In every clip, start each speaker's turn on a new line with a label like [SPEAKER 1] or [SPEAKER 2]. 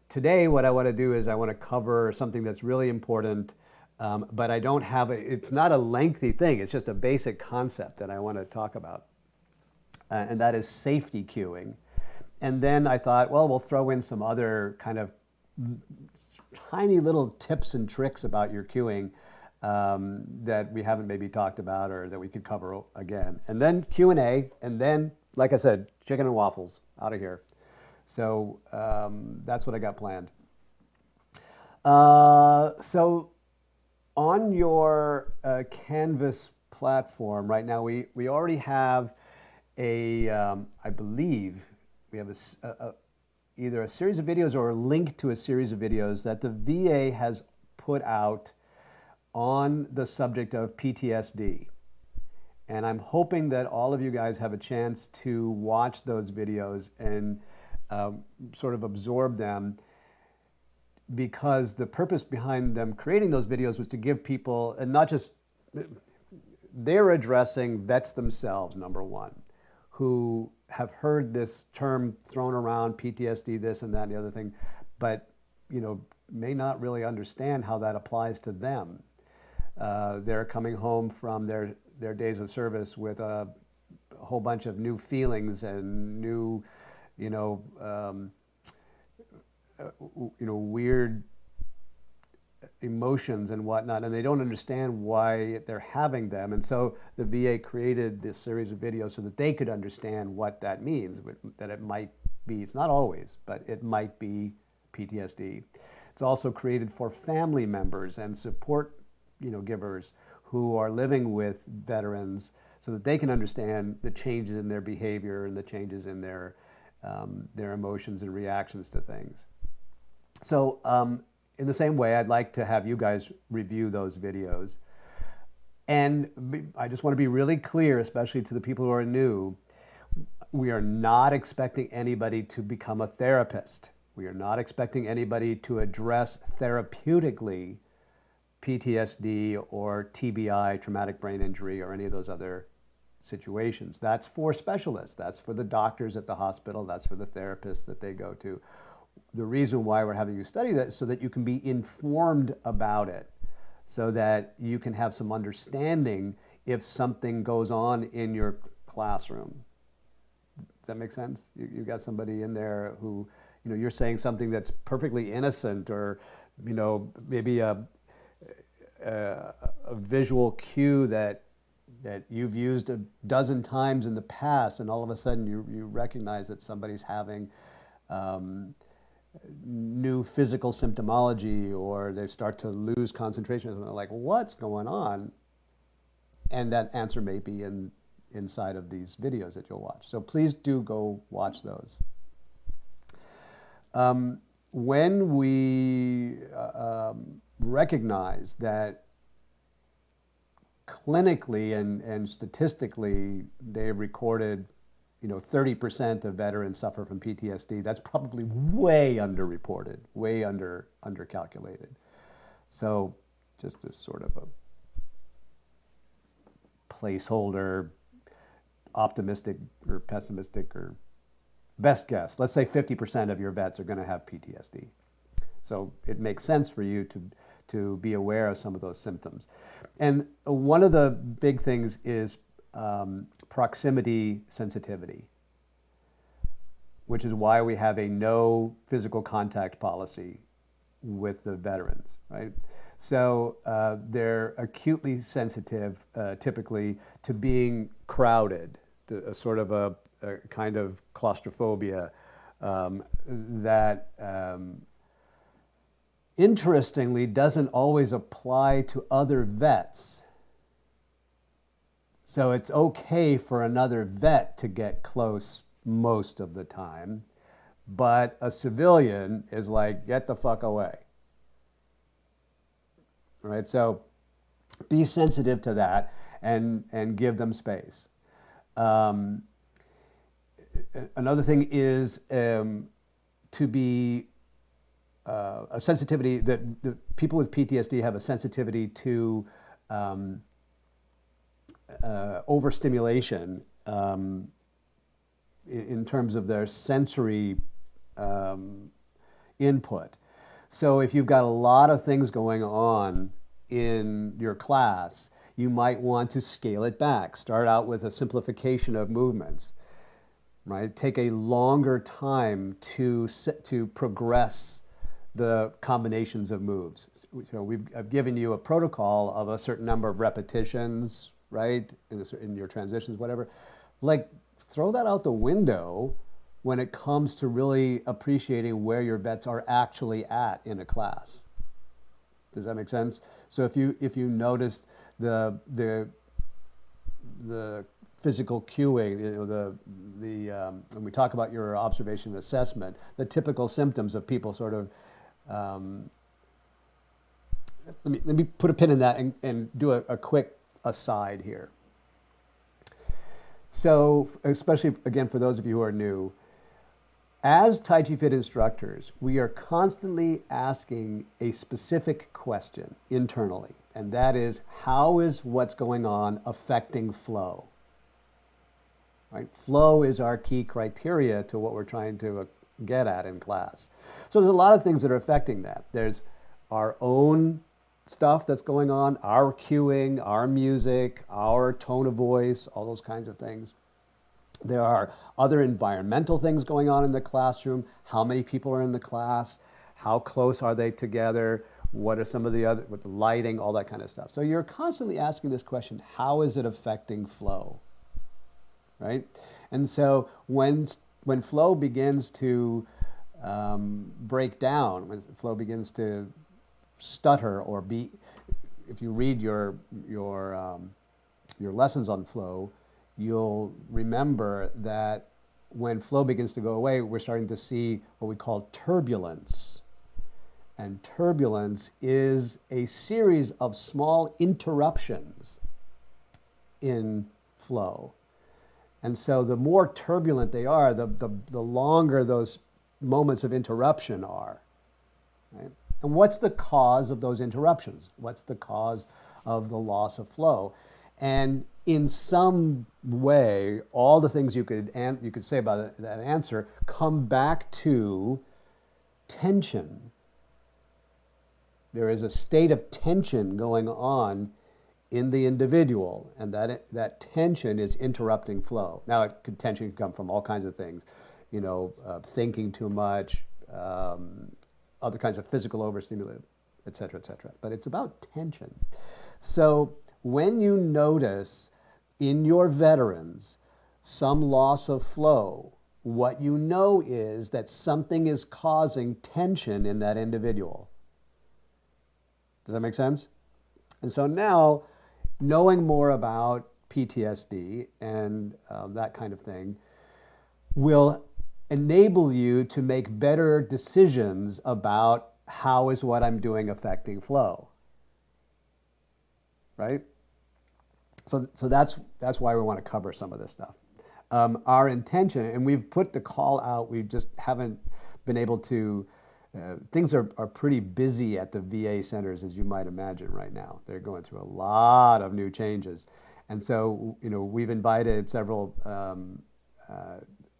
[SPEAKER 1] Today, what I want to do is I want to cover something that's really important, but I don't have it's not a lengthy thing. It's just a basic concept that I want to talk about, and that is safety queuing. And then I thought, well, we'll throw in some other kind of tiny little tips and tricks about your queuing that we haven't maybe talked about or that we could cover again. And then Q&A, and then, like I said, chicken and waffles out of here. So that's what I got planned. So on your Canvas platform right now, we already have I believe we have either a series of videos or a link to a series of videos that the VA has put out on the subject of PTSD. And I'm hoping that all of you guys have a chance to watch those videos and sort of absorb them, because the purpose behind them creating those videos was to give people, and not just, they're addressing vets themselves, number one, who have heard this term thrown around, PTSD, this and that and the other thing, but may not really understand how that applies to them. They're coming home from their days of service with a whole bunch of new feelings and new, weird emotions and whatnot, and they don't understand why they're having them. And so the VA created this series of videos so that they could understand what that means, that it might be, it's not always, but it might be PTSD. It's also created for family members and support givers who are living with veterans, so that they can understand the changes in their behavior and the changes in their emotions and reactions to things. So in the same way, I'd like to have you guys review those videos. And I just want to be really clear, especially to the people who are new, we are not expecting anybody to become a therapist. We are not expecting anybody to address therapeutically PTSD or TBI, traumatic brain injury, or any of those other situations. That's for specialists. That's for the doctors at the hospital. That's for the therapists that they go to. The reason why we're having you study that is so that you can be informed about it, so that you can have some understanding if something goes on in your classroom. Does that make sense? You've got somebody in there who, you're saying something that's perfectly innocent, or, maybe a visual cue that you've used a dozen times in the past, and all of a sudden you recognize that somebody's having new physical symptomology, or they start to lose concentration, and they're like, what's going on? And that answer may be inside of these videos that you'll watch. So please do go watch those. When we recognize that clinically and statistically they've recorded 30% of veterans suffer from PTSD, that's probably way underreported, way undercalculated. So just as sort of a placeholder, optimistic or pessimistic or best guess, let's say 50% of your vets are going to have PTSD. So it makes sense for you to be aware of some of those symptoms. And one of the big things is proximity sensitivity, which is why we have a no physical contact policy with the veterans, right? So they're acutely sensitive, typically, to being crowded, to a sort of a kind of claustrophobia that interestingly doesn't always apply to other vets. So it's okay for another vet to get close most of the time, but a civilian is like, get the fuck away. All right, so be sensitive to that and give them space. Another thing is to be a sensitivity that the people with PTSD have a sensitivity to overstimulation in terms of their sensory input. So if you've got a lot of things going on in your class, you might want to scale it back. Start out with a simplification of movements, right? Take a longer time to progress the combinations of moves. I've given you a protocol of a certain number of repetitions, right? In your transitions, whatever. Like, throw that out the window when it comes to really appreciating where your vets are actually at in a class. Does that make sense? So if you noticed the physical cueing, when we talk about your observation and assessment, the typical symptoms of people sort of, let me put a pin in that and do a quick aside here. So, especially again for those of you who are new, as Tai Chi Fit instructors, we are constantly asking a specific question internally, and that is, how is what's going on affecting flow? Right? Flow is our key criteria to what we're trying to get at in class. So there's a lot of things that are affecting that. There's our own stuff that's going on, our cueing, our music, our tone of voice, all those kinds of things. There are other environmental things going on in the classroom. How many people are in the class? How close are they together? What are some of the other, with the lighting, all that kind of stuff. So you're constantly asking this question, how is it affecting flow? Right? And so when flow begins to break down, when flow begins to stutter or be, if you read your lessons on flow, you'll remember that when flow begins to go away, we're starting to see what we call turbulence. And turbulence is a series of small interruptions in flow. And so the more turbulent they are, the longer those moments of interruption are. Right? And what's the cause of those interruptions? What's the cause of the loss of flow? And in some way, all the things you could say about that answer come back to tension. There is a state of tension going on in the individual, and that tension is interrupting flow. Now, tension can come from all kinds of things, thinking too much, other kinds of physical overstimulation, et cetera, et cetera. But it's about tension. So when you notice in your veterans some loss of flow, what you know is that something is causing tension in that individual. Does that make sense? And so now, knowing more about PTSD and that kind of thing will enable you to make better decisions about how is what I'm doing affecting flow. Right? So that's why we want to cover some of this stuff. Our intention, and we've put the call out, we just haven't been able to, things are pretty busy at the VA centers, as you might imagine right now. They're going through a lot of new changes. And so, we've invited several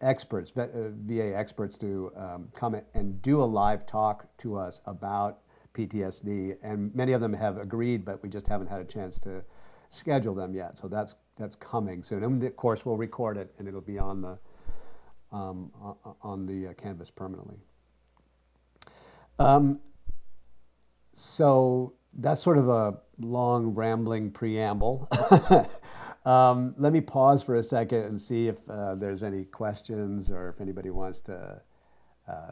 [SPEAKER 1] experts, VA experts, to come and do a live talk to us about PTSD. And many of them have agreed, but we just haven't had a chance to schedule them yet. So that's coming soon. And of course, we'll record it, and it'll be on the Canvas permanently. So that's sort of a long, rambling preamble. Let me pause for a second and see if there's any questions or if anybody wants to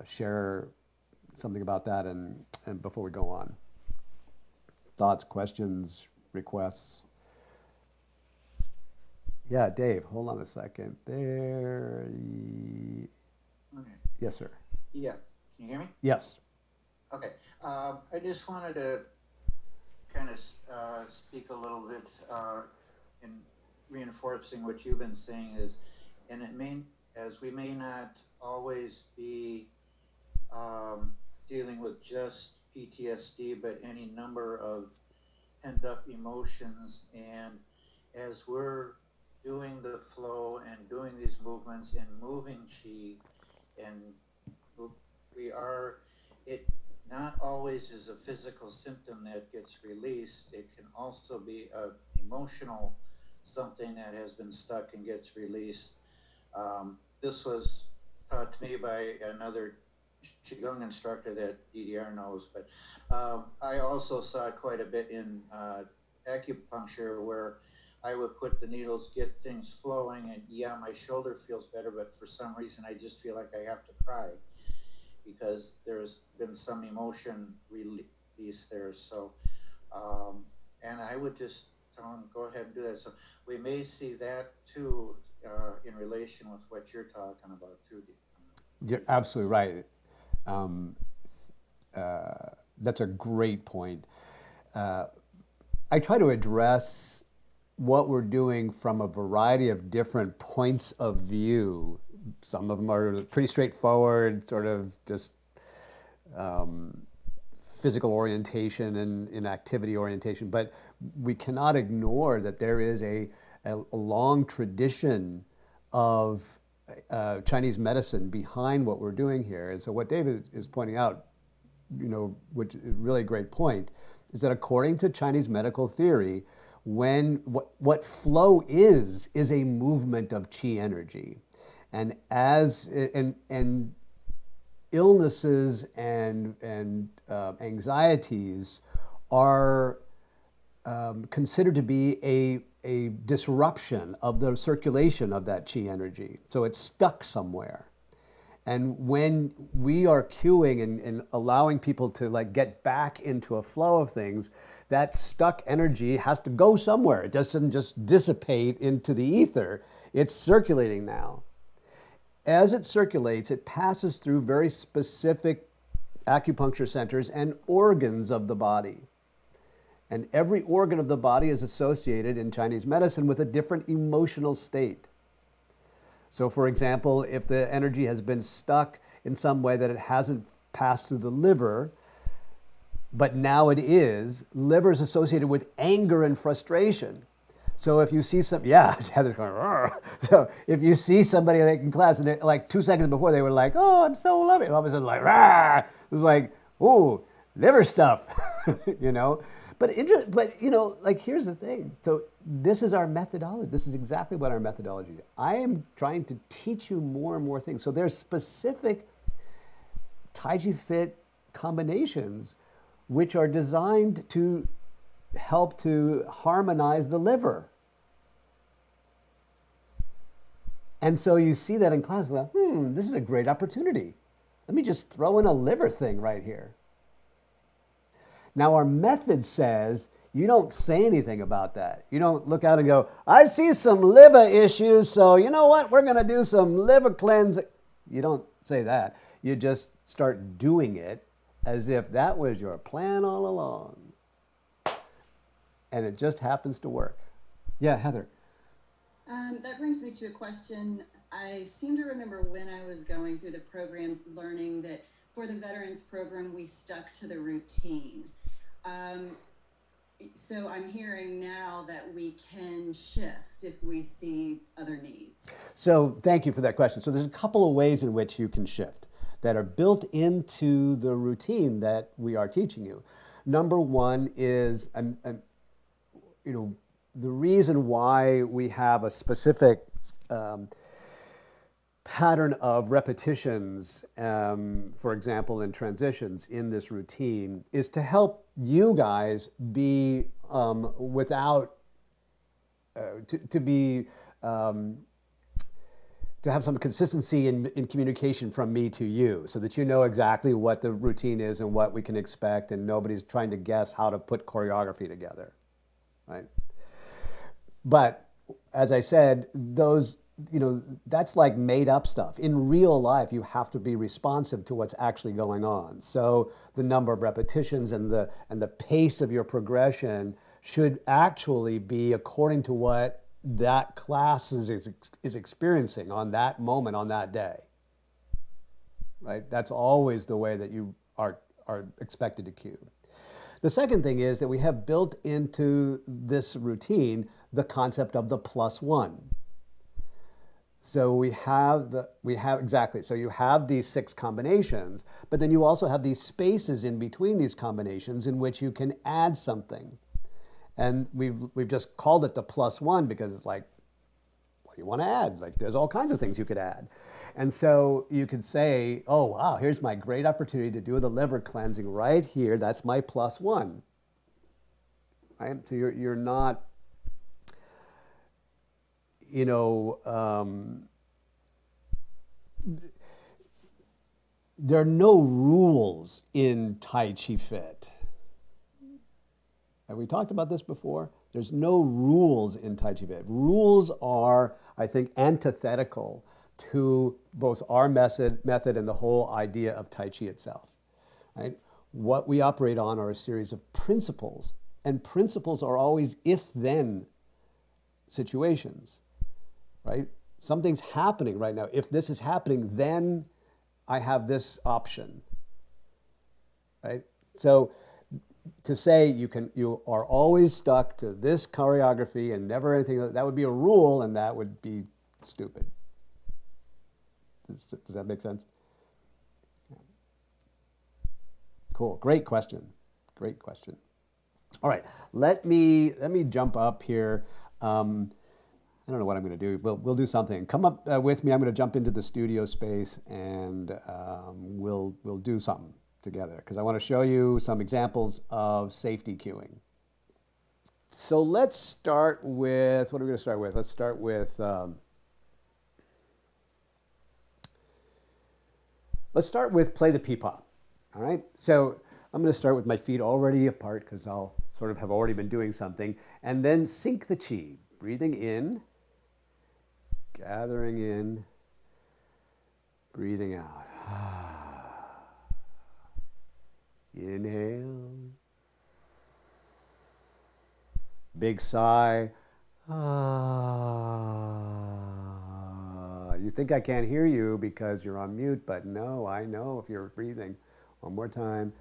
[SPEAKER 1] share something about that, and before we go on. Thoughts, questions, requests? Yeah, Dave, hold on a second. There.
[SPEAKER 2] Okay.
[SPEAKER 1] Yes, sir.
[SPEAKER 2] Yeah. Can you hear me?
[SPEAKER 1] Yes.
[SPEAKER 2] Okay. I just wanted to kind of speak a little bit in reinforcing what you've been saying is, and it may, as we may not always be dealing with just PTSD, but any number of pent up emotions. And as we're doing the flow and doing these movements and moving chi, and we are it not always is a physical symptom that gets released. It can also be a emotional something that has been stuck and gets released. This was taught to me by another Qigong instructor that DDR knows, but I also saw it quite a bit in acupuncture where I would put the needles, get things flowing, and yeah, my shoulder feels better, but for some reason I just feel like I have to cry because there's been some emotion release there. So, and I would just tell them, go ahead and do that. So we may see that too in relation with what you're talking about too.
[SPEAKER 1] You're absolutely right. Um, that's a great point. I try to address what we're doing from a variety of different points of view. Some of them are pretty straightforward, sort of just physical orientation and activity orientation, but we cannot ignore that there is a long tradition of Chinese medicine behind what we're doing here. And so what David is pointing out, which is a really great point, is that according to Chinese medical theory, when what flow is a movement of qi energy, and illnesses and anxieties are considered to be a disruption of the circulation of that qi energy. So it's stuck somewhere. And when we are cueing and allowing people to like get back into a flow of things, that stuck energy has to go somewhere. It doesn't just dissipate into the ether. It's circulating now. As it circulates, it passes through very specific acupuncture centers and organs of the body. And every organ of the body is associated in Chinese medicine with a different emotional state. So, for example, if the energy has been stuck in some way that it hasn't passed through the liver, but now it is, liver is associated with anger and frustration. So if you see Heather's going, Rrr. So if you see somebody like in class and like 2 seconds before they were like, oh, I'm so loving, all of a sudden like, Rrr. It was like, ooh, liver stuff, you know. But like here's the thing. So this is our methodology. This is exactly what our methodology is. I am trying to teach you more and more things. So there's specific Tai Chi Fit combinations which are designed to help to harmonize the liver. And so you see that in class, like, this is a great opportunity. Let me just throw in a liver thing right here. Now our method says you don't say anything about that. You don't look out and go, I see some liver issues, so you know what? We're going to do some liver cleanse. You don't say that. You just start doing it as if that was your plan all along. And it just happens to work. Yeah, Heather.
[SPEAKER 3] That brings me to a question. I seem to remember when I was going through the programs learning that for the veterans program, we stuck to the routine. So I'm hearing now that we can shift if we see other needs.
[SPEAKER 1] So thank you for that question. So there's a couple of ways in which you can shift that are built into the routine that we are teaching you. Number one is, the reason why we have a specific pattern of repetitions, for example, in transitions in this routine, is to help you guys be to have some consistency in communication from me to you, so that you know exactly what the routine is and what we can expect, and nobody's trying to guess how to put choreography together, right? But as I said, that's like made up stuff. In real life, you have to be responsive to what's actually going on. So the number of repetitions and the pace of your progression should actually be according to what that class is experiencing on that moment, on that day. Right? That's always the way that you are expected to cue. The second thing is that we have built into this routine the concept of the +1. So we have exactly. So you have these 6 combinations, but then you also have these spaces in between these combinations in which you can add something. And we've just called it the +1 because it's like, what do you want to add? Like there's all kinds of things you could add. And so you could say, oh wow, here's my great opportunity to do the liver cleansing right here. That's my +1. Right? So you're not, you know, there are no rules in Tai Chi Fit. Have we talked about this before? There's no rules in Tai Chi Fit. Rules are, I think, antithetical to both our method and the whole idea of Tai Chi itself. Right? What we operate on are a series of principles, and principles are always if-then situations. Right? Something's happening right now. If this is happening, then I have this option. Right? So to say you are always stuck to this choreography and never anything, that would be a rule, and that would be stupid. Does that make sense? Cool. Great question. Great question. All right. Let me jump up here. I don't know what I'm going to do. We'll do something. Come up with me. I'm going to jump into the studio space, and we'll do something together because I want to show you some examples of safety cueing. So let's start with, what are we going to start with? Let's start with play the peepah. All right. So I'm going to start with my feet already apart because I'll sort of have already been doing something, and then sink the chi, breathing in. Gathering in, breathing out. Inhale. Big sigh. You think I can't hear you because you're on mute, but no, I know if you're breathing. One more time.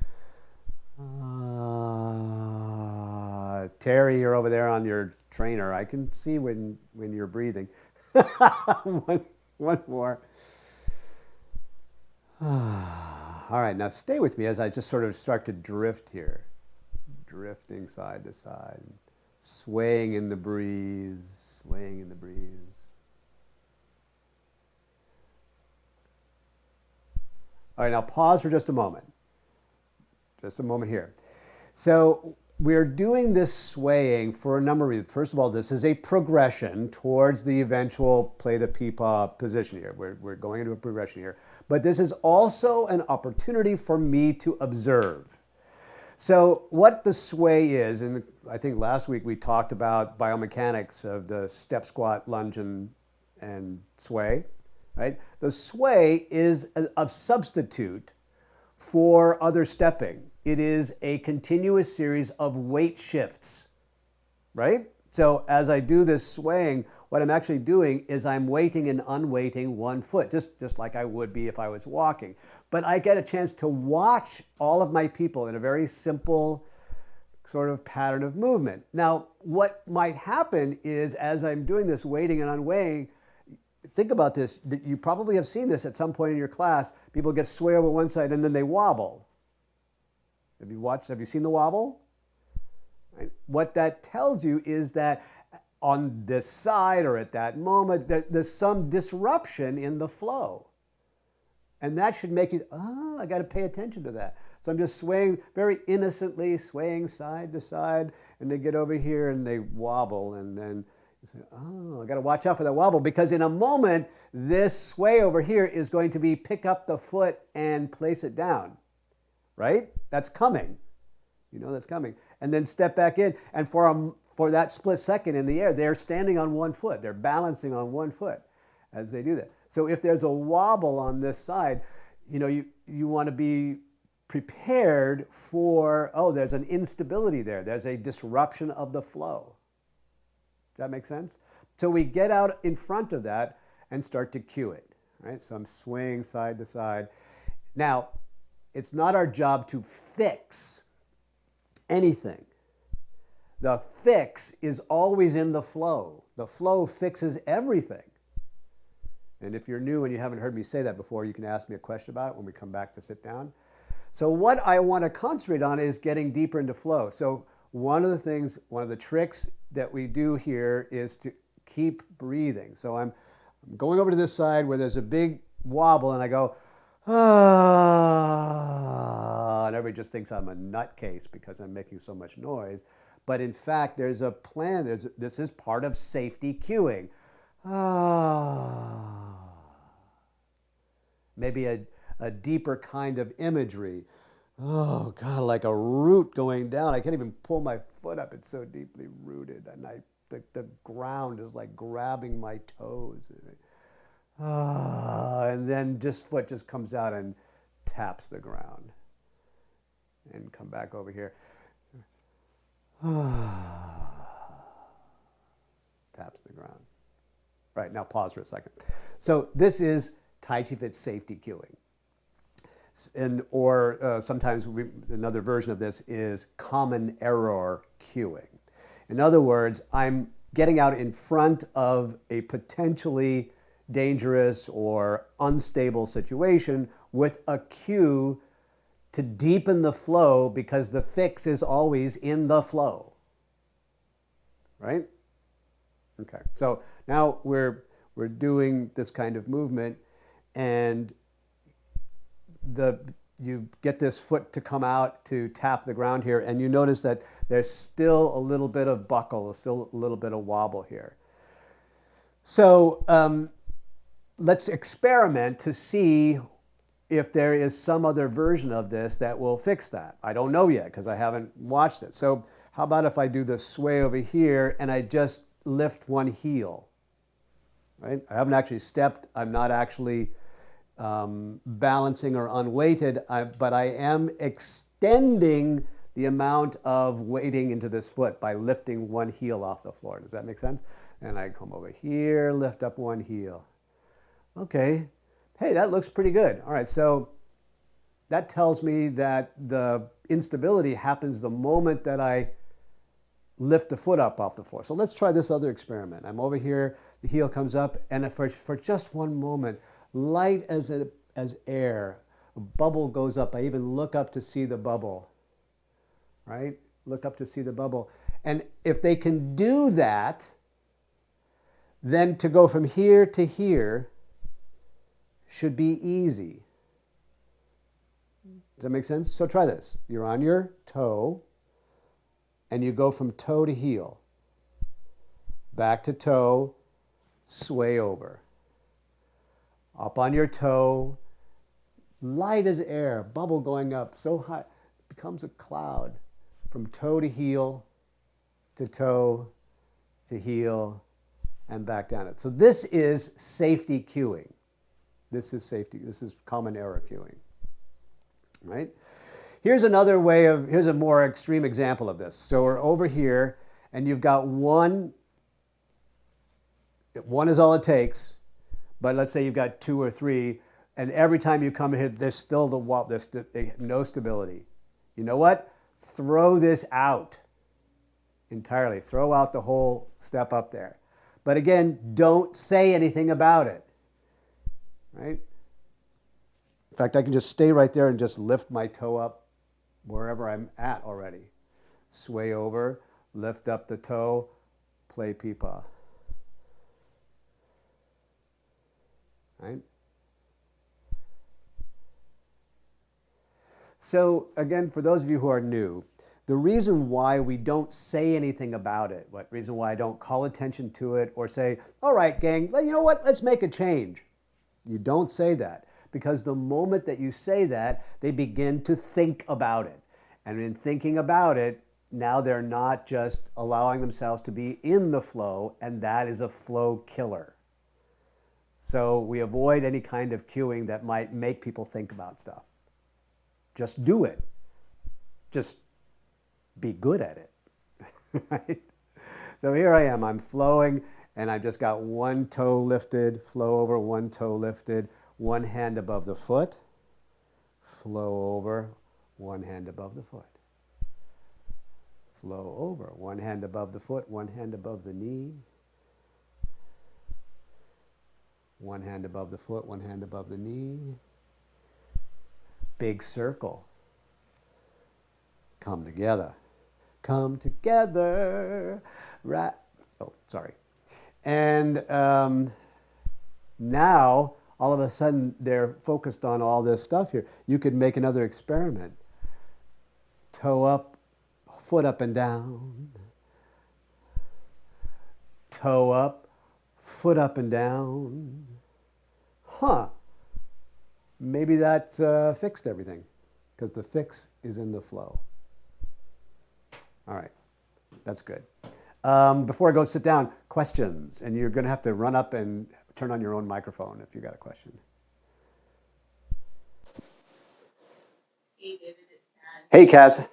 [SPEAKER 1] Terry, you're over there on your trainer. I can see when you're breathing. One more. All right, now stay with me as I just sort of start to drift here. Drifting side to side, swaying in the breeze, swaying in the breeze. All right, now pause for just a moment. Just a moment here. So we're doing this swaying for a number of reasons. First of all, this is a progression towards the eventual play the peepah position here. We're going into a progression here. But this is also an opportunity for me to observe. So what the sway is, and I think last week we talked about biomechanics of the step, squat, lunge, and sway, right? The sway is a substitute for other stepping. It is a continuous series of weight shifts, right? So as I do this swaying, what I'm actually doing is I'm weighting and unweighting one foot, just like I would be if I was walking. But I get a chance to watch all of my people in a very simple sort of pattern of movement. Now, what might happen is as I'm doing this weighting and unweighing, think about this, that you probably have seen this at some point in your class. People get sway over one side and then they wobble. Have you seen the wobble? Right? What that tells you is that on this side or at that moment, there's some disruption in the flow. And that should make you, I got to pay attention to that. So I'm just swaying very innocently, swaying side to side, and they get over here and they wobble, and then you say, I got to watch out for that wobble, because in a moment, this sway over here is going to be pick up the foot and place it down, right? That's coming. You know that's coming. And then step back in, and for that split second in the air, they're standing on one foot. They're balancing on one foot as they do that. So if there's a wobble on this side, you want to be prepared for, there's an instability there. There's a disruption of the flow. Does that make sense? So we get out in front of that and start to cue it, right? So I'm swaying side to side. Now, it's not our job to fix anything. The fix is always in the flow. The flow fixes everything. And if you're new and you haven't heard me say that before, you can ask me a question about it when we come back to sit down. So what I want to concentrate on is getting deeper into flow. So one of the tricks that we do here is to keep breathing. So I'm going over to this side where there's a big wobble and I go, ah, and everybody just thinks I'm a nutcase because I'm making so much noise. But in fact, there's a plan. This is part of safety cueing. Ah. Maybe a deeper kind of imagery. Oh, God, like a root going down. I can't even pull my foot up. It's so deeply rooted. And the ground is like grabbing my toes. Ah, and then foot just comes out and taps the ground. And come back over here. Ah, taps the ground. Right, now pause for a second. So this is Tai Chi Fit safety cueing. Or sometimes another version of this is common error cueing. In other words, I'm getting out in front of a potentially dangerous or unstable situation with a cue to deepen the flow because the fix is always in the flow. Right? Okay, so now we're doing this kind of movement and you get this foot to come out to tap the ground here, and you notice that there's still a little bit of buckle, still a little bit of wobble here. So let's experiment to see if there is some other version of this that will fix that. I don't know yet because I haven't watched it. So how about if I do the sway over here and I just lift one heel, right? I haven't actually stepped. I'm not actually balancing or unweighted, but I am extending the amount of weighting into this foot by lifting one heel off the floor. Does that make sense? And I come over here, lift up one heel. Okay, hey, that looks pretty good. All right, so that tells me that the instability happens the moment that I lift the foot up off the floor. So let's try this other experiment. I'm over here, the heel comes up, and for just one moment, light as air, a bubble goes up. I even look up to see the bubble, right? Look up to see the bubble. And if they can do that, then to go from here to here should be easy. Does that make sense? So try this. You're on your toe, and you go from toe to heel. Back to toe, sway over. Up on your toe, light as air, bubble going up so high, it becomes a cloud. From toe to heel, to heel, and back down it. So this is safety cueing. This is common error cueing, right? Here's a more extreme example of this. So we're over here, and you've got one is all it takes, but let's say you've got two or three, and every time you come here, there's still there's no stability. You know what? Throw this out entirely. Throw out the whole step up there. But again, don't say anything about it, right? In fact, I can just stay right there and just lift my toe up wherever I'm at already. Sway over, lift up the toe, play peepaw. Right? So again, for those of you who are new, the reason why we don't say anything about it, reason why I don't call attention to it or say, all right, gang, you know what, let's make a change. You don't say that because the moment that you say that, they begin to think about it. And in thinking about it, now they're not just allowing themselves to be in the flow, and that is a flow killer. So we avoid any kind of cueing that might make people think about stuff. Just do it. Just be good at it. Right? So here I am, I'm flowing, and I've just got one toe lifted, flow over, one toe lifted, one hand above the foot, flow over, one hand above the foot. Flow over, one hand above the foot, one hand above the knee. One hand above the foot, one hand above the knee. Big circle. Come together. Come together. Right. Oh, sorry. And now, all of a sudden, they're focused on all this stuff here. You could make another experiment. Toe up, foot up and down. Toe up, foot up and down. Huh. Maybe that fixed everything, because the fix is in the flow. All right, that's good. Before I go sit down, questions. And you're going to have to run up and turn on your own microphone if you got a question.
[SPEAKER 4] Hey David, it's Kaz.
[SPEAKER 1] Hey, Kaz.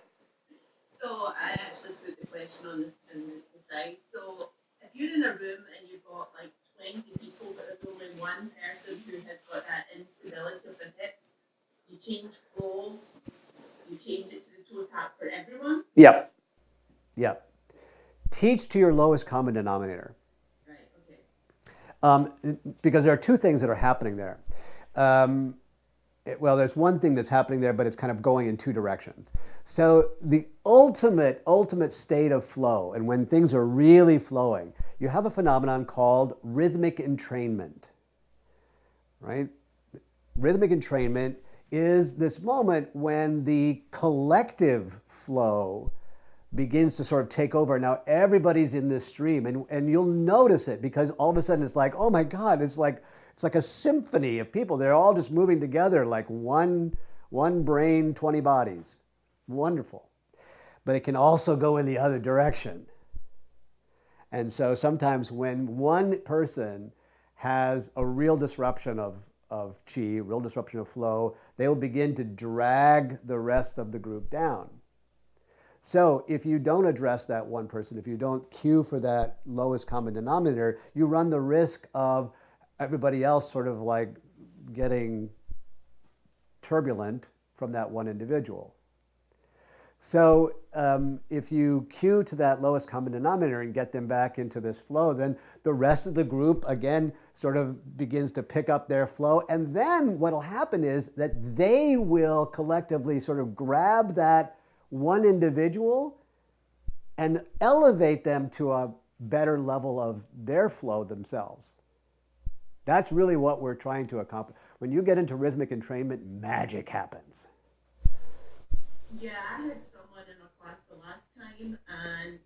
[SPEAKER 4] So I actually put the question on this in the side. So if you're in a room and you've got like 20 people, but there's only one person who has got that instability of their hips, you change flow, you change it to the toe tap for everyone.
[SPEAKER 1] Yep. Yep. Teach to your lowest common denominator.
[SPEAKER 4] Right, okay.
[SPEAKER 1] Because there are two things that are happening there. Well, there's one thing that's happening there, but it's kind of going in two directions. So the ultimate state of flow, and when things are really flowing, you have a phenomenon called rhythmic entrainment, right? Rhythmic entrainment is this moment when the collective flow begins to sort of take over. Now everybody's in this stream, and you'll notice it, because all of a sudden it's like, oh my God, it's like a symphony of people. They're all just moving together like one brain, 20 bodies. Wonderful. But it can also go in the other direction. And so sometimes when one person has a real disruption of chi, real disruption of flow, they will begin to drag the rest of the group down. So if you don't address that one person, if you don't cue for that lowest common denominator, you run the risk of everybody else sort of like getting turbulent from that one individual. So if you cue to that lowest common denominator and get them back into this flow, then the rest of the group, again, sort of begins to pick up their flow. And then what will happen is that they will collectively sort of grab that one individual and elevate them to a better level of their flow themselves. That's really what we're trying to accomplish. When you get into rhythmic entrainment, magic happens.
[SPEAKER 4] Yeah, I had someone in a class the last time, and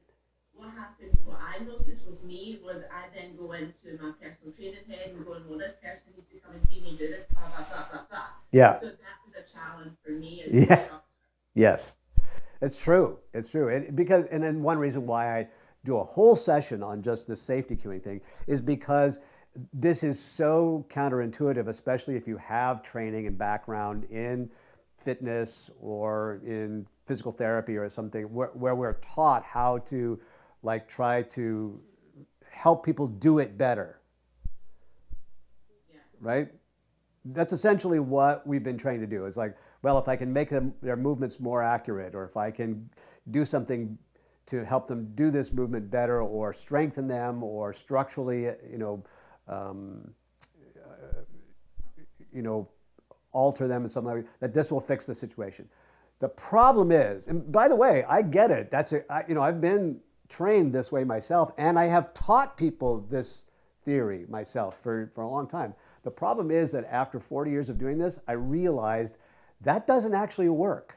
[SPEAKER 4] what happens, what I noticed with me was I then go into my personal training head and going, well, this person needs to come and see me do this, blah, blah, blah, blah, blah.
[SPEAKER 1] Yeah.
[SPEAKER 4] So that was a challenge for me as
[SPEAKER 1] Yeah.
[SPEAKER 4] a instructor.
[SPEAKER 1] Yes. It's true. It's true. And then one reason why I do a whole session on just this safety cueing thing is because this is so counterintuitive, especially if you have training and background in fitness or in physical therapy or something where we're taught how to like try to help people do it better.
[SPEAKER 4] Yeah.
[SPEAKER 1] Right? That's essentially what we've been trained to do. It's like, well, if I can make their movements more accurate, or if I can do something to help them do this movement better, or strengthen them, or structurally, alter them in some way, that this will fix the situation. The problem is, and by the way, I get it. I've been trained this way myself, and I have taught people this theory myself for a long time. The problem is that after 40 years of doing this, I realized that doesn't actually work.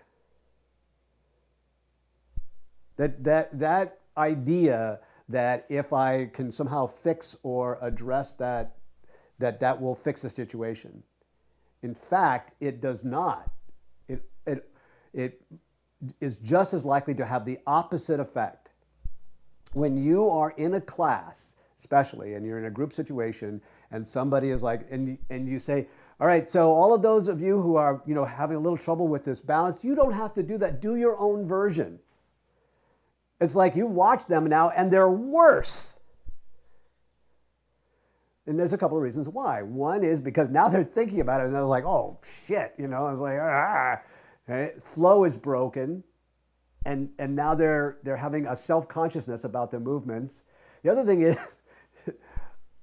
[SPEAKER 1] That idea that if I can somehow fix or address that will fix the situation. In fact, it does not. It is just as likely to have the opposite effect. When you are in a class, especially, and you're in a group situation, and somebody is like, and you say, all right, so all of those of you who are, having a little trouble with this balance, you don't have to do that. Do your own version. It's like you watch them now, and they're worse. And there's a couple of reasons why. One is because now they're thinking about it, and they're like, oh, shit, it's like, right? Flow is broken, and now they're having a self-consciousness about their movements. The other thing is,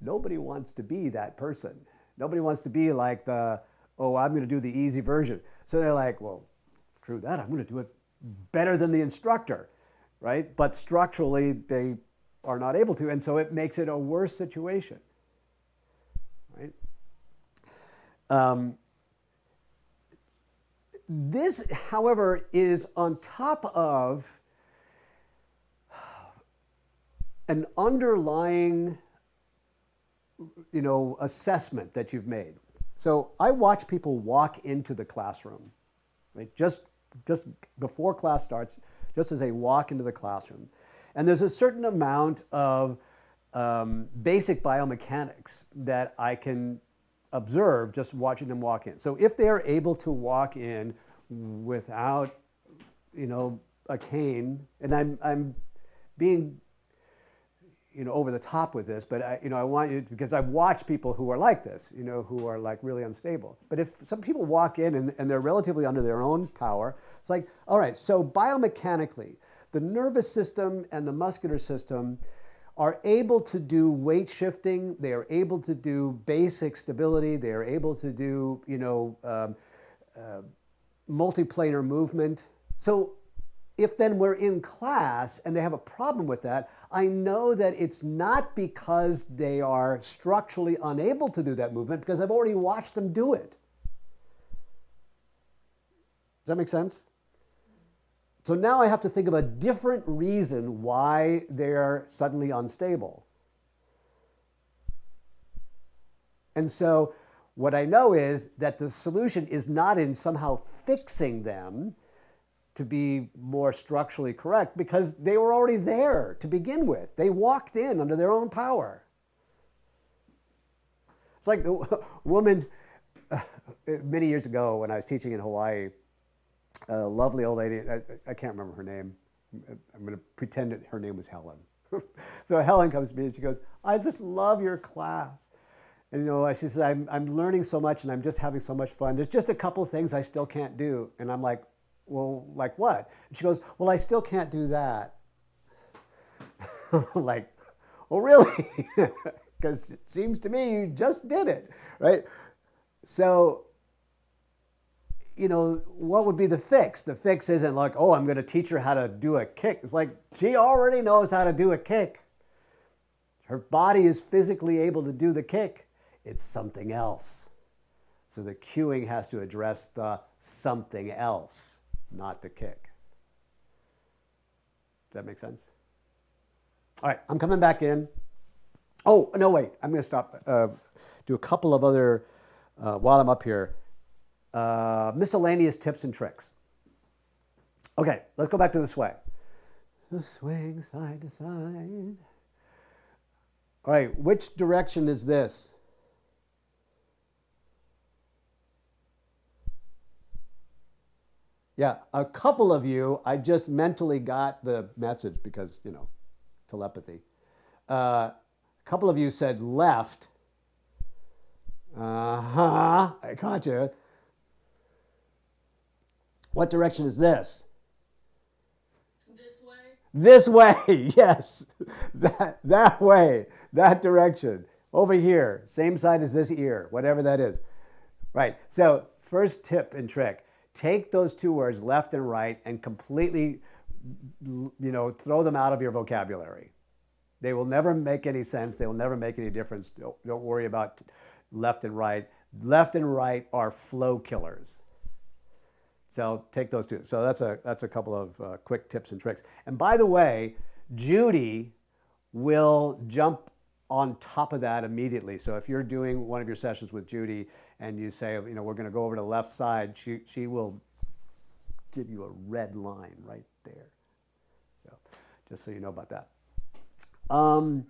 [SPEAKER 1] Nobody wants to be that person. Nobody wants to be like the, oh, I'm going to do the easy version. So they're like, well, screw that. I'm going to do it better than the instructor, right? But structurally, they are not able to. And so it makes it a worse situation, right? This, however, is on top of an underlying, assessment that you've made. So I watch people walk into the classroom, right? Just before class starts, just as they walk into the classroom. And there's a certain amount of basic biomechanics that I can observe just watching them walk in. So if they're able to walk in without, a cane, and I'm being, over the top with this, but I want you to, because I've watched people who are like this, who are like really unstable. But if some people walk in and they're relatively under their own power, it's like, all right, so biomechanically, the nervous system and the muscular system are able to do weight shifting. They are able to do basic stability. They are able to do, multiplanar movement. So if then we're in class and they have a problem with that, I know that it's not because they are structurally unable to do that movement, because I've already watched them do it. Does that make sense? So now I have to think of a different reason why they're suddenly unstable. And so what I know is that the solution is not in somehow fixing them to be more structurally correct, because they were already there to begin with. They walked in under their own power. It's like the woman many years ago when I was teaching in Hawaii, a lovely old lady, I can't remember her name. I'm going to pretend that her name was Helen. So Helen comes to me and she goes, I just love your class. And she says, I'm learning so much and I'm just having so much fun. There's just a couple of things I still can't do. And I'm like, well, like what? And she goes, well, I still can't do that. Like, well, really? Because it seems to me you just did it, right? So, what would be the fix? The fix isn't like, oh, I'm going to teach her how to do a kick. It's like, she already knows how to do a kick. Her body is physically able to do the kick. It's something else. So the cueing has to address the something else, not the kick. Does that make sense? All right, I'm coming back in. Oh, no, wait. I'm going to stop. Do a couple of other, while I'm up here, miscellaneous tips and tricks. Okay, let's go back to the sway. The swing side to side. All right, which direction is this? Yeah, a couple of you, I just mentally got the message because, telepathy. A couple of you said left. I caught you. What direction is this?
[SPEAKER 4] This way?
[SPEAKER 1] This way, yes. That way, that direction. Over here, same side as this ear, whatever that is. Right, so first tip and trick. Take those two words, left and right, and completely, throw them out of your vocabulary. They will never make any sense. They will never make any difference. Don't worry about left and right. Left and right are flow killers. So take those two. So that's a couple of quick tips and tricks. And by the way, Judy will jump on top of that immediately. So if you're doing one of your sessions with Judy and you say, we're going to go over to the left side, she will give you a red line right there. So just so you know about that.
[SPEAKER 5] Wish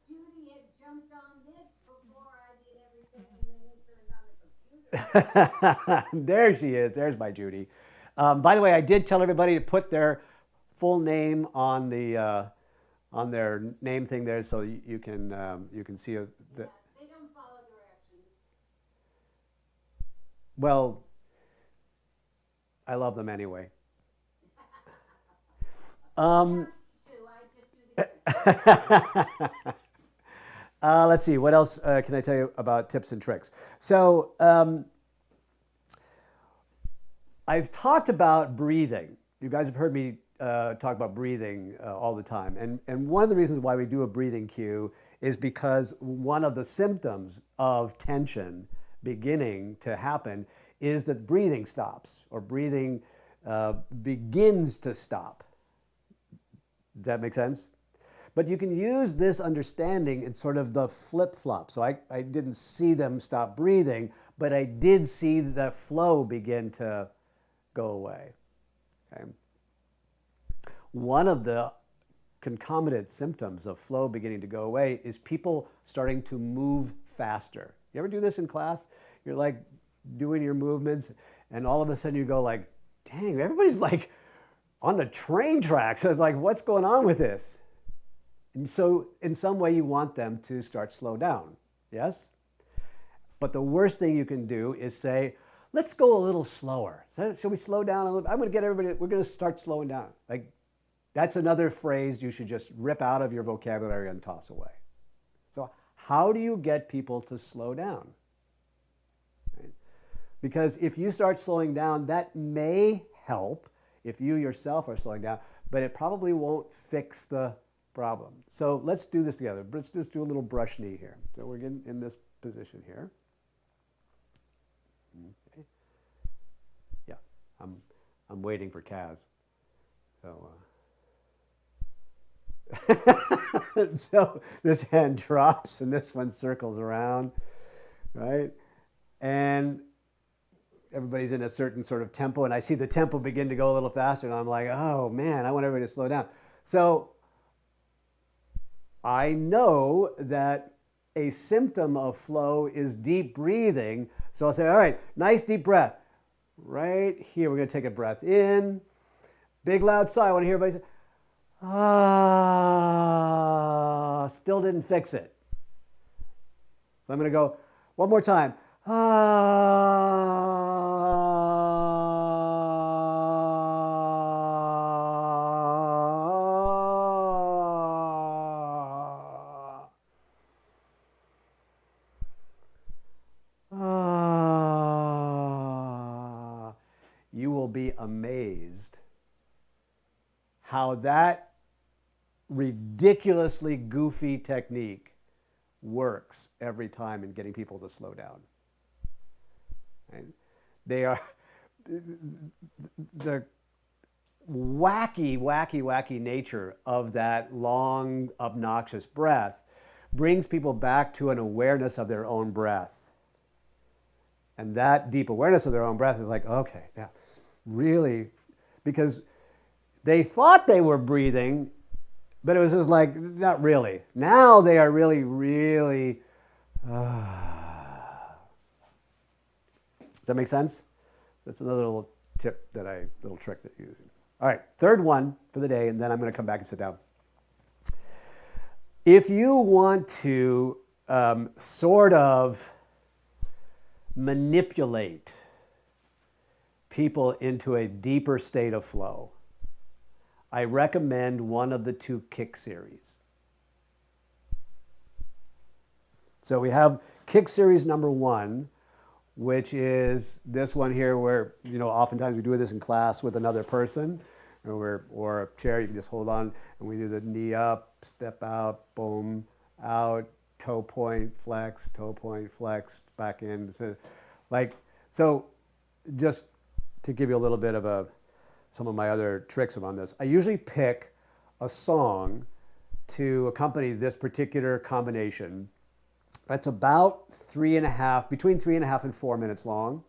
[SPEAKER 5] Judy had jumped on this before I did everything and then turned on the computer.
[SPEAKER 1] There she is. There's my Judy. By the way, I did tell everybody to put their full name on the on their name thing there, so you can see the.
[SPEAKER 5] Yeah, they don't follow directions.
[SPEAKER 1] Well, I love them anyway.
[SPEAKER 5] Yeah, me too. I just do this.
[SPEAKER 1] Let's see, what else can I tell you about tips and tricks? So I've talked about breathing. You guys have heard me talk about breathing all the time. And one of the reasons why we do a breathing cue is because one of the symptoms of tension beginning to happen is that breathing stops or breathing begins to stop. Does that make sense? But you can use this understanding in sort of the flip-flop. So I didn't see them stop breathing, but I did see the flow begin to go away. Okay? One of the concomitant symptoms of flow beginning to go away is people starting to move faster. You ever do this in class? You're like doing your movements, and all of a sudden you go like, dang, everybody's like on the train tracks. So it's like, what's going on with this? And so in some way you want them to start slow down, yes? But the worst thing you can do is say, let's go a little slower. Shall we slow down a little? I'm going to get everybody, we're going to start slowing down. Like, that's another phrase you should just rip out of your vocabulary and toss away. So how do you get people to slow down? Right? Because if you start slowing down, that may help if you yourself are slowing down, but it probably won't fix the problem. So let's do this together. Let's just do a little brush knee here. So we're getting in this position here. Okay. Yeah, I'm waiting for Kaz. So so this hand drops and this one circles around, right? And everybody's in a certain sort of tempo, and I see the tempo begin to go a little faster, and I'm like, oh man, I want everybody to slow down. So I know that a symptom of flow is deep breathing. So I'll say, all right, nice deep breath. Right here, we're going to take a breath in. Big loud sigh. I want to hear everybody say, ah, still didn't fix it. So I'm going to go one more time. You will be amazed how that ridiculously goofy technique works every time in getting people to slow down. Right? They are the wacky nature of that long, obnoxious breath brings people back to an awareness of their own breath. And that deep awareness of their own breath is like, okay, yeah, really, because they thought they were breathing, but it was just like, not really. Now they are really, really. Does that make sense? That's another little tip little trick that you use. All right, third one for the day, and then I'm going to come back and sit down. If you want to sort of manipulate people into a deeper state of flow, I recommend one of the two kick series. So we have kick series number 1, which is this one here where, you know, oftentimes we do this in class with another person or a chair. You can just hold on and we do the knee up, step out, boom, out, toe point, flex, back in. So just to give you a little bit of some of my other tricks around this, I usually pick a song to accompany this particular combination that's about between 3.5 and 4 minutes long.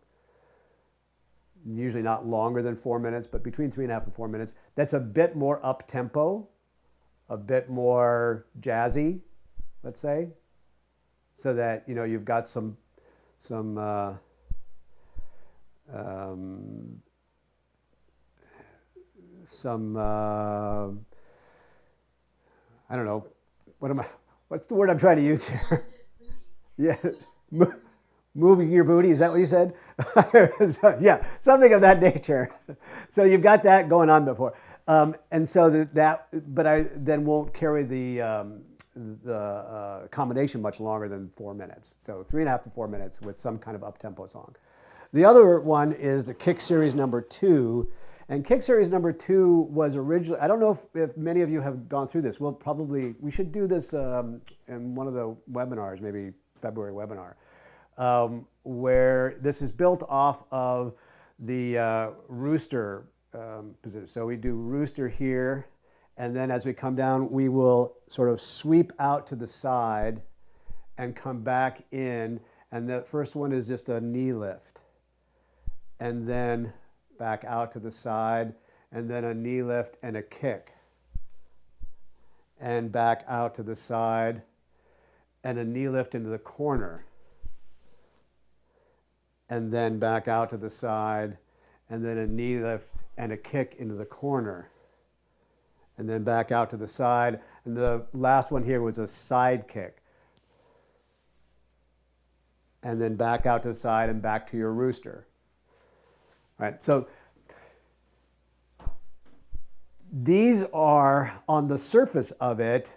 [SPEAKER 1] Usually not longer than 4 minutes, but between 3.5 and 4 minutes. That's a bit more up-tempo, a bit more jazzy, let's say, so that, you know, you've got some I don't know, what's the word I'm trying to use here? Yeah, moving your booty, is that what you said? Yeah, something of that nature. So you've got that going on before. And so but I then won't carry the the combination much longer than 4 minutes. So 3.5 to 4 minutes with some kind of up-tempo song. The other one is the Kick Series #2. And Kick Series #2 was originally, I don't know if many of you have gone through this. We should do this in one of the webinars, maybe February webinar, where this is built off of the rooster position. So we do rooster here, and then as we come down, we will sort of sweep out to the side and come back in. And the first one is just a knee lift. And then back out to the side, and then a knee lift and a kick. And back out to the side, and a knee lift into the corner. And then back out to the side, and then a knee lift and a kick into the corner. And then back out to the side. And the last one here was a side kick. And then back out to the side and back to your rooster. All right, so these are, on the surface of it,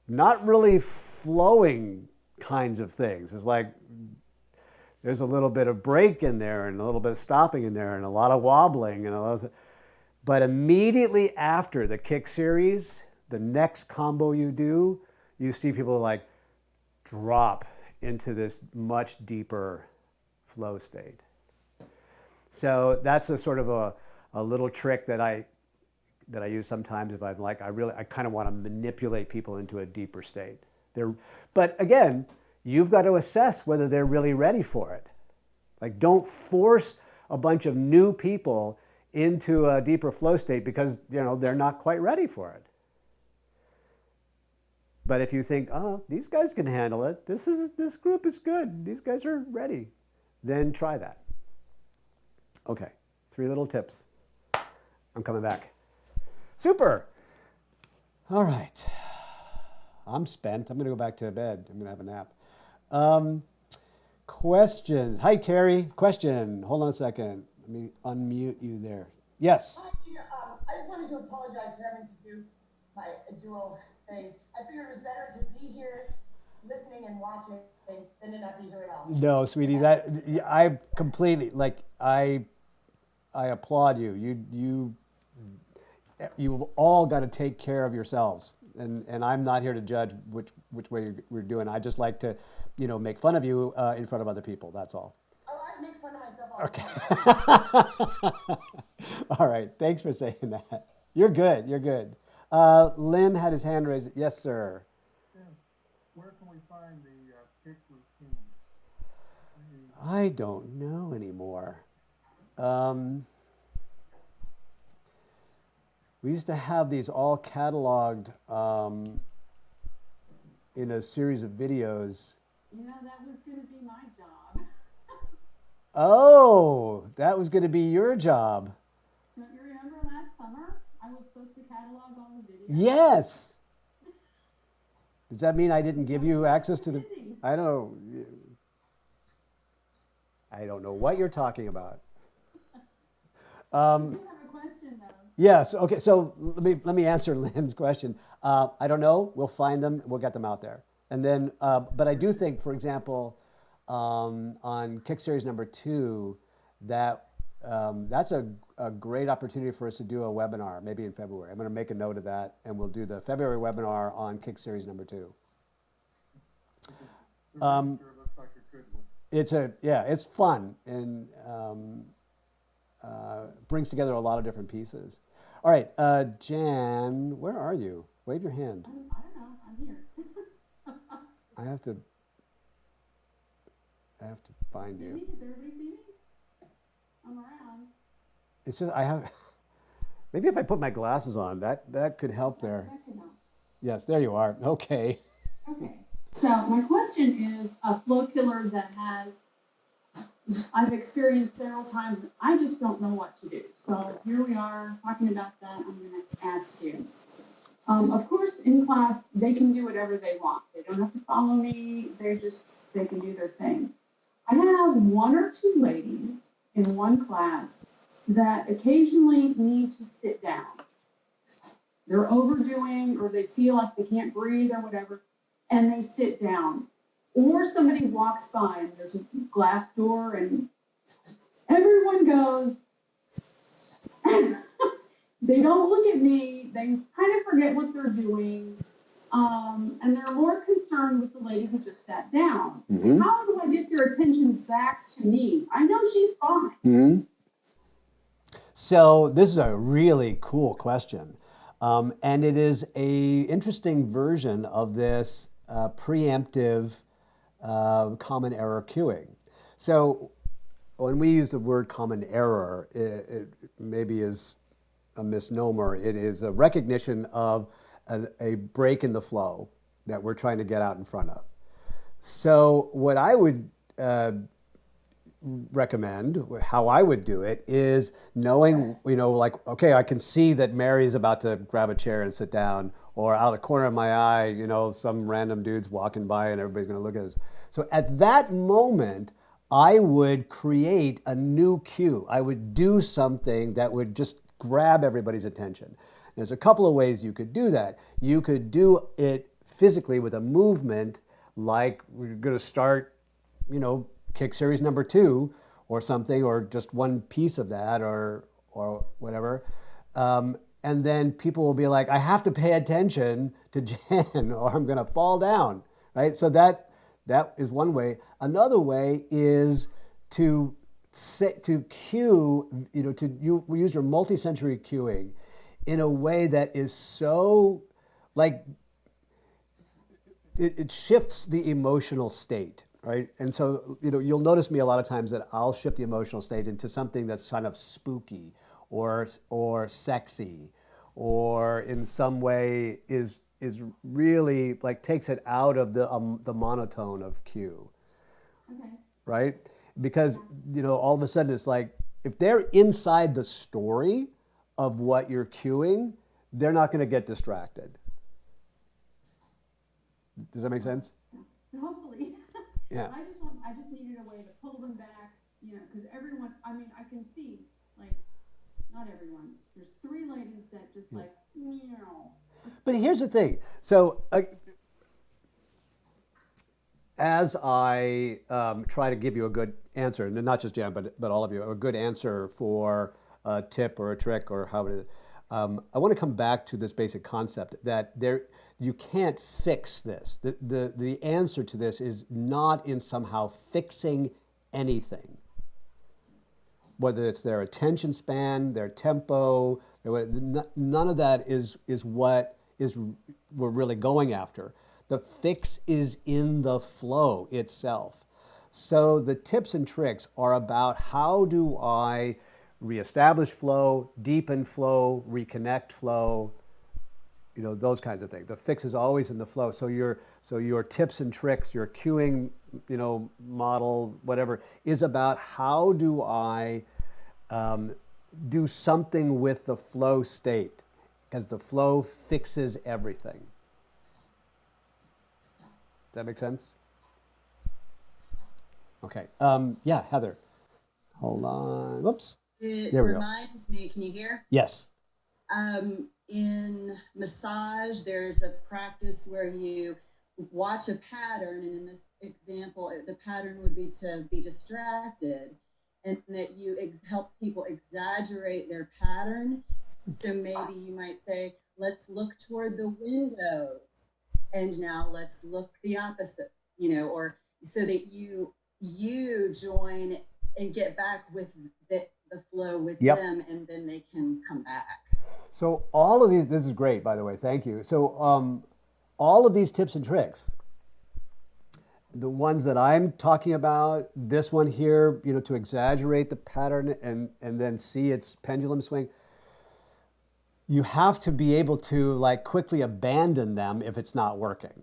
[SPEAKER 1] not really flowing kinds of things. It's like there's a little bit of break in there and a little bit of stopping in there and a lot of wobbling and a lot of, but immediately after the Kick Series, the next combo you do, you see people like drop into this much deeper flow state. So that's a sort of a little trick that I use sometimes if I'm like, I kind of want to manipulate people into a deeper state. But again, you've got to assess whether they're really ready for it. Like, don't force a bunch of new people into a deeper flow state because, they're not quite ready for it. But if you think, oh, these guys can handle it, this group is good, these guys are ready, then try that. Okay, 3 little tips. I'm coming back. Super. All right. I'm spent. I'm going to go back to bed. I'm going to have a nap. Questions. Hi, Terry. Question. Hold on a second. Let me unmute you there. Yes.
[SPEAKER 6] Hi, I just wanted to apologize for having to do my dual thing. I figured it was better to be here listening and watching than to not be here at all.
[SPEAKER 1] No, sweetie, that I completely, I applaud you. You've all got to take care of yourselves, and I'm not here to judge which way we're doing. I just like to, make fun of you in front of other people. That's all.
[SPEAKER 6] Oh, I make fun of myself all the time.
[SPEAKER 1] All right. Thanks for saying that. You're good. You're good. Lynn had his hand raised. Yes, sir.
[SPEAKER 7] Where can we find the kick routine?
[SPEAKER 1] I don't know anymore. We used to have these all cataloged in a series of videos.
[SPEAKER 3] That was going to be my job.
[SPEAKER 1] Oh, that was going to be your job.
[SPEAKER 3] Don't you remember last summer? I was supposed to catalog all the videos.
[SPEAKER 1] Yes. Does that mean I didn't give you access to the? I don't know what you're talking about.
[SPEAKER 3] I do have a question though.
[SPEAKER 1] Yes. Okay. So let me answer Lynn's question. I don't know. We'll find them. We'll get them out there. And then, but I do think, for example, on Kick Series #2, that that's a great opportunity for us to do a webinar, maybe in February. I'm going to make a note of that, and we'll do the February webinar on Kick Series #2.
[SPEAKER 7] Sure looks like a good one.
[SPEAKER 1] It's fun and brings together a lot of different pieces. All right, Jan, where are you? Wave your hand.
[SPEAKER 3] I don't know. I'm here.
[SPEAKER 1] I have to find you.
[SPEAKER 3] Does everybody see me? I'm around.
[SPEAKER 1] It's just maybe if I put my glasses on, that could help there.
[SPEAKER 3] That could help.
[SPEAKER 1] Yes, there you are. Okay.
[SPEAKER 3] Okay. So my question is a flow killer that I've experienced several times. I just don't know what to do. So here we are talking about that. I'm going to ask you. Of course, in class, they can do whatever they want. They don't have to follow me. They can do their thing. I have 1 or 2 ladies in one class that occasionally need to sit down. they're overdoing or they feel like they can't breathe or whatever, and they sit down. Or somebody walks by and there's a glass door and everyone goes, they don't look at me, they kind of forget what they're doing, and they're more concerned with the lady who just sat down.
[SPEAKER 1] Mhm.
[SPEAKER 3] How do I get their attention back to me? I know she's fine.
[SPEAKER 1] Hmm. So this is a really cool question, and it is a interesting version of this preemptive common error queuing. So when we use the word common error, it maybe is a misnomer. It is a recognition of a break in the flow that we're trying to get out in front of. So what I would recommend, how I would do it, is knowing, like, okay, I can see that Mary's about to grab a chair and sit down, or out of the corner of my eye, some random dude's walking by and everybody's going to look at us. So at that moment, I would create a new cue. I would do something that would just grab everybody's attention. There's a couple of ways you could do that. You could do it physically with a movement, like we're going to start, kick series number 2 or something, or just one piece of that, or whatever. And then people will be like, I have to pay attention to Jen or I'm going to fall down, right? So that is one way. Another way is to cue, we use your multisensory cueing in a way that is so, like, it shifts the emotional state, right? And so, you'll notice me a lot of times that I'll shift the emotional state into something that's kind of spooky or sexy, or in some way is really, like, takes it out of the monotone of cue,
[SPEAKER 3] Okay.
[SPEAKER 1] right? Because, all of a sudden it's like, if they're inside the story of what you're cueing, they're not going to get distracted. Does that make sense?
[SPEAKER 3] Hopefully.
[SPEAKER 1] Yeah.
[SPEAKER 3] I just needed a way to pull them back, because everyone, I can see, like, not everyone. There's 3 ladies that just like, meow.
[SPEAKER 1] But here's the thing. So as I try to give you a good answer, and not just Jan, but all of you, a good answer for a tip or a trick or how it is, I want to come back to this basic concept that you can't fix this. The answer to this is not in somehow fixing anything. Whether it's their attention span, their tempo, none of that is what we're really going after. The fix is in the flow itself. So the tips and tricks are about how do I reestablish flow, deepen flow, reconnect flow, those kinds of things. The fix is always in the flow. So your tips and tricks, your cueing, model, whatever, is about how do I do something with the flow state, because the flow fixes everything. Does that make sense? Okay. Yeah, Heather. Hold on. Whoops.
[SPEAKER 8] It
[SPEAKER 1] There we go.
[SPEAKER 8] reminds me, can you hear?
[SPEAKER 1] Yes.
[SPEAKER 8] In massage, there's a practice where you watch a pattern, and in this example, the pattern would be to be distracted, and that you help people exaggerate their pattern. So maybe you might say, let's look toward the windows, and now let's look the opposite, or so that you join and get back with the flow with
[SPEAKER 1] Yep.
[SPEAKER 8] them, and then they can come back.
[SPEAKER 1] So all of these, this is great, by the way, thank you. So all of these tips and tricks, the ones that I'm talking about, this one here, to exaggerate the pattern and then see its pendulum swing, you have to be able to, like, quickly abandon them if it's not working,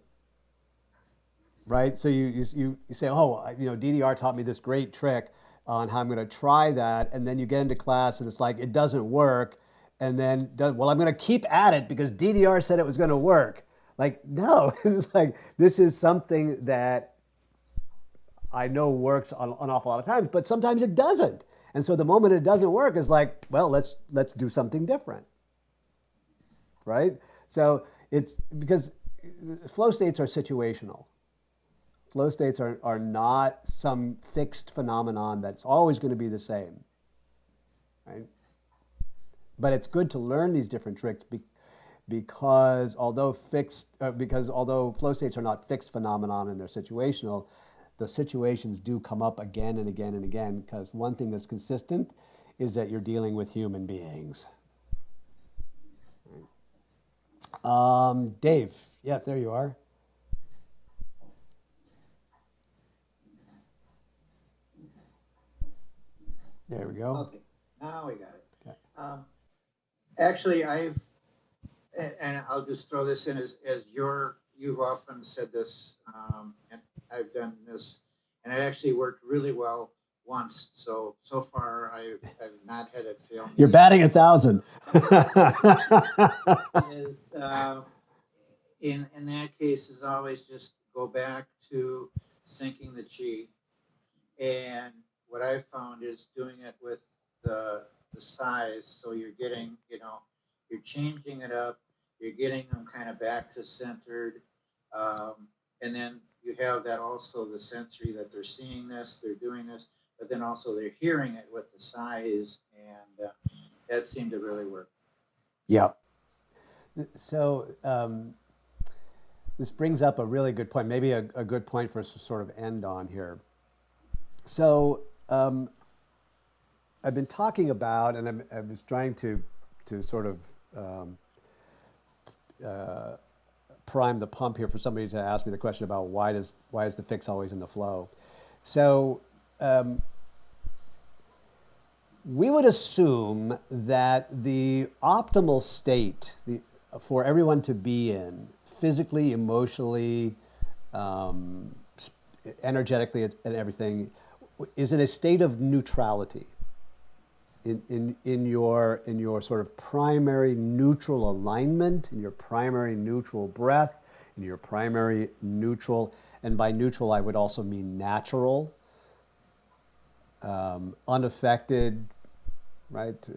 [SPEAKER 1] right? So you say, oh, DDR taught me this great trick on how I'm going to try that, and then you get into class and it's like, it doesn't work. And then, well, I'm going to keep at it because DDR said it was going to work. Like, no, it's like, this is something that I know works an awful lot of times, but sometimes it doesn't. And so the moment it doesn't work is like, well, let's do something different. right? So it's because flow states are situational. Flow states are not some fixed phenomenon that's always going to be the same, right? But it's good to learn these different tricks because although flow states are not fixed phenomenon and they're situational, the situations do come up again and again and again, because one thing that's consistent is that you're dealing with human beings. Dave, yeah, there you are. There we go.
[SPEAKER 2] Okay, now we got it.
[SPEAKER 1] Okay.
[SPEAKER 2] Actually, and I'll just throw this in as you've often said this, and I've done this, and it actually worked really well once. So far, I've not had it fail me.
[SPEAKER 1] You're batting 1,000.
[SPEAKER 2] Is in that case is always just go back to syncing the chi, and what I found is doing it with the size. So you're getting, you're changing it up. You're getting them kind of back to centered, and then you have that also the sensory that they're seeing this, they're doing this, but then also they're hearing it with the size, and that seemed to really work.
[SPEAKER 1] Yeah. So this brings up a really good point, maybe a good point for us to sort of end on here. So I've been talking about, and I was trying to sort of prime the pump here for somebody to ask me the question about why is the fix always in the flow. So we would assume that the optimal state for everyone to be in, physically, emotionally, energetically, and everything, is in a state of neutrality. In your sort of primary neutral alignment, in your primary neutral breath, in your primary neutral, and by neutral I would also mean natural, unaffected, right?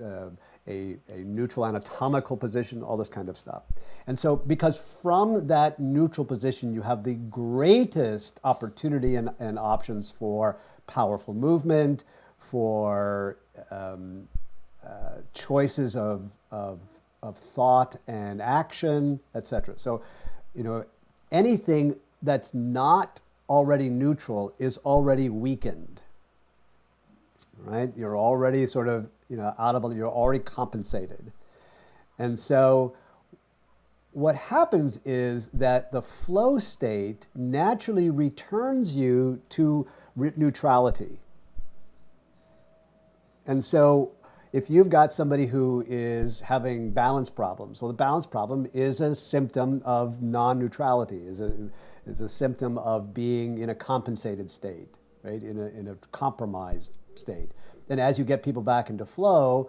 [SPEAKER 1] A neutral anatomical position, all this kind of stuff. And so because from that neutral position you have the greatest opportunity and options for powerful movement, for choices of thought and action, etc. So, anything that's not already neutral is already weakened, right? You're already sort of, you're already compensated. And so what happens is that the flow state naturally returns you to neutrality. And so if you've got somebody who is having balance problems, well, the balance problem is a symptom of non-neutrality, is a symptom of being in a compensated state, right? In a compromised state. And as you get people back into flow,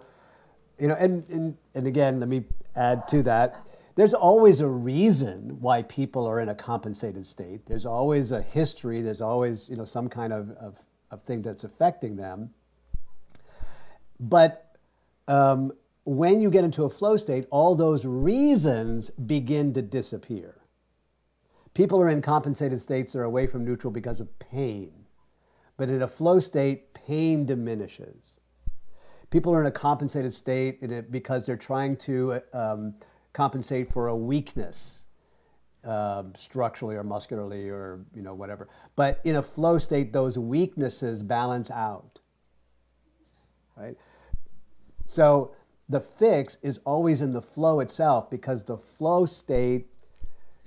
[SPEAKER 1] and again, let me add to that, there's always a reason why people are in a compensated state. There's always a history. There's always, some kind of thing that's affecting them. But when you get into a flow state, all those reasons begin to disappear. People are in compensated states that are away from neutral because of pain. But in a flow state, pain diminishes. People are in a compensated state because they're trying to compensate for a weakness, structurally or muscularly or whatever. But in a flow state, those weaknesses balance out, right? So the fix is always in the flow itself, because the flow state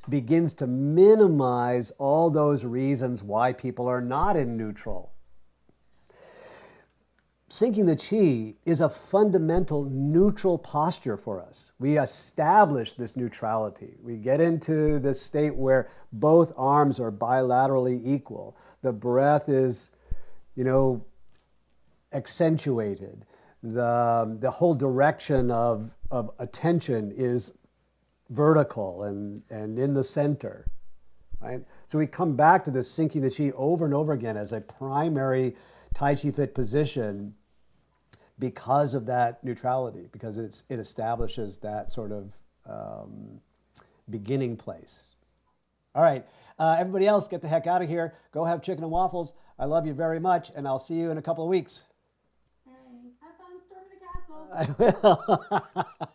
[SPEAKER 1] begins to minimize all those reasons why people are not in neutral. Syncing the chi is a fundamental neutral posture for us. We establish this neutrality. We get into this state where both arms are bilaterally equal. The breath is, accentuated. The whole direction of attention is vertical and in the center, right? So we come back to this syncing the chi over and over again as a primary Tai Chi Fit position because of that neutrality, because it establishes that sort of beginning place. All right, everybody else, get the heck out of here. Go have chicken and waffles. I love you very much, and I'll see you in a couple of weeks.
[SPEAKER 3] Hey, have fun storming the castle.
[SPEAKER 1] I will.